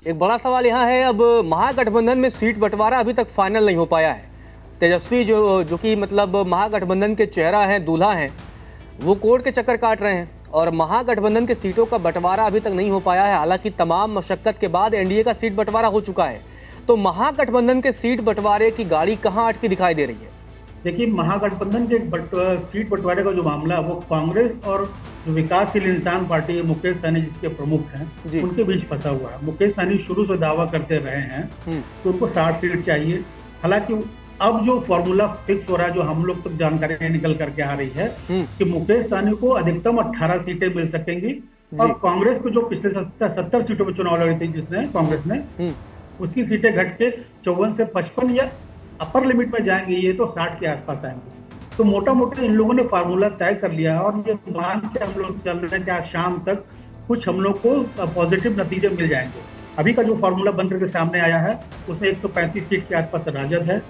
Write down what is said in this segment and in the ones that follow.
एक बड़ा सवाल यहाँ है, अब महागठबंधन में सीट बंटवारा अभी तक फाइनल नहीं हो पाया है। तेजस्वी जो कि मतलब महागठबंधन के चेहरा हैं, दूल्हा हैं, वो कोर्ट के चक्कर काट रहे हैं और महागठबंधन के सीटों का बंटवारा अभी तक नहीं हो पाया है। हालांकि तमाम मशक्कत के बाद एनडीए का सीट बंटवारा हो चुका है। तो महागठबंधन के सीट बंटवारे की गाड़ी कहाँ अटकी दिखाई दे रही है? देखिए, महागठबंधन के सीट बंटवारे का जो मामला है वो कांग्रेस और जो विकासशील इंसान पार्टी है, मुकेश सहनी जिसके प्रमुख हैं, उनके बीच फंसा हुआ है। मुकेश सहनी शुरू से दावा करते रहे हैं कि उनको 60 सीट चाहिए। हालांकि अब जो फॉर्मूला फिक्स हो रहा है, जो हम लोग तक जानकारी निकल करके आ रही है कि मुकेश सहनी को अधिकतम 18 सीटें मिल सकेंगी और कांग्रेस को जो पिछले 70 सीटों पर चुनाव लड़ी थी जिसने कांग्रेस ने, उसकी सीटें घट के 54 से 55 या अपर लिमिट में जाएंगे, ये तो 60 के आसपास आएंगे। तो मोटा मोटा इन लोगों ने फार्मूला तय कर लिया है और ये मान के हम लोग चल रहे हैं कि आज शाम तक कुछ हम लोग को पॉजिटिव नतीजे मिल जाएंगे। अभी का जो फार्मूला बन करके सामने आया है उसमें 135 सीट के आसपास राजद है,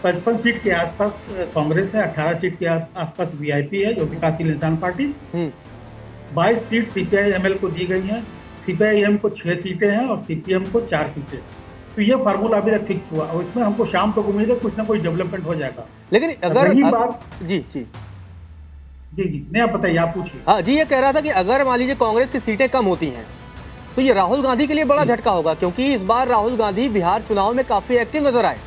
55 सीट के आसपास कांग्रेस है, 18 सीट के आसपास वीआईपी है जो विकासशील इंसान पार्टी, 22 सीट सीपीआई-एमएल को दी गई है, सीपीआई-एम को 6 सीटें हैं और सीपीएम को 4 सीटें। तो ये फार्मूला अभी तक फिक्स हुआ और इसमें हमको शाम तक उम्मीद है कुछ ना कुछ डेवलपमेंट हो जाएगा। लेकिन अगर बात जी जी जी जी नहीं, आप बताइए, आप पूछिए। हाँ जी, ये कह रहा था कि अगर मान लीजिए कांग्रेस की सीटें कम होती हैं तो ये राहुल गांधी के लिए बड़ा झटका होगा, क्योंकि इस बार राहुल गांधी बिहार चुनाव में काफी एक्टिव नजर आए।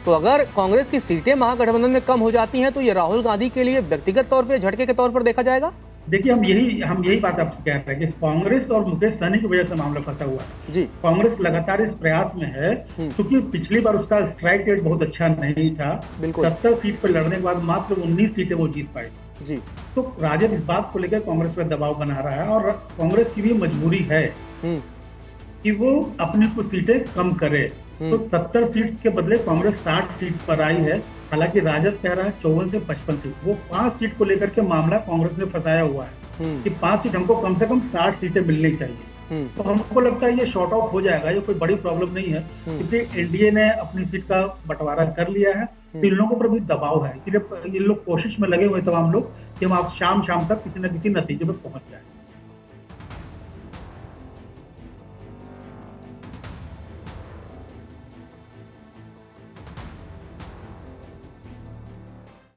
तो अगर कांग्रेस की सीटें महागठबंधन में कम हो जाती हैं तो ये राहुल गांधी के लिए व्यक्तिगत तौर पर झटके के तौर पर देखा जाएगा। देखिए, हम यही बात आपसे कह रहे हैं कि कांग्रेस और मुकेश सहनी की वजह से मामला फंसा हुआ है जी। कांग्रेस लगातार इस प्रयास में है क्योंकि पिछली बार उसका स्ट्राइक रेट बहुत अच्छा नहीं था। 70 सीट पर लड़ने के बाद मात्र 19 सीटें वो जीत पाई जी। तो राजद इस बात को लेकर कांग्रेस पर दबाव बना रहा है और कांग्रेस की भी मजबूरी है कि वो अपनी कुछ सीटें कम करे। तो 70 सीट के बदले कांग्रेस 60 सीट पर आई है। हालांकि राजद कह रहा है 54 से 55 सीट। वो 5 सीट को लेकर के मामला कांग्रेस ने फंसाया हुआ है कि 5 सीट हमको कम से कम 60 सीटें मिलनी चाहिए। तो हमको लगता है ये शॉर्ट आउट हो जाएगा, ये कोई बड़ी प्रॉब्लम नहीं है क्योंकि एनडीए ने अपनी सीट का बंटवारा कर लिया है। तो इन लोगों पर भी दबाव है, इसीलिए ये लोग कोशिश में लगे हुए तमाम लोग कि हम आज शाम तक किसी न किसी नतीजे पर पहुंच जाए।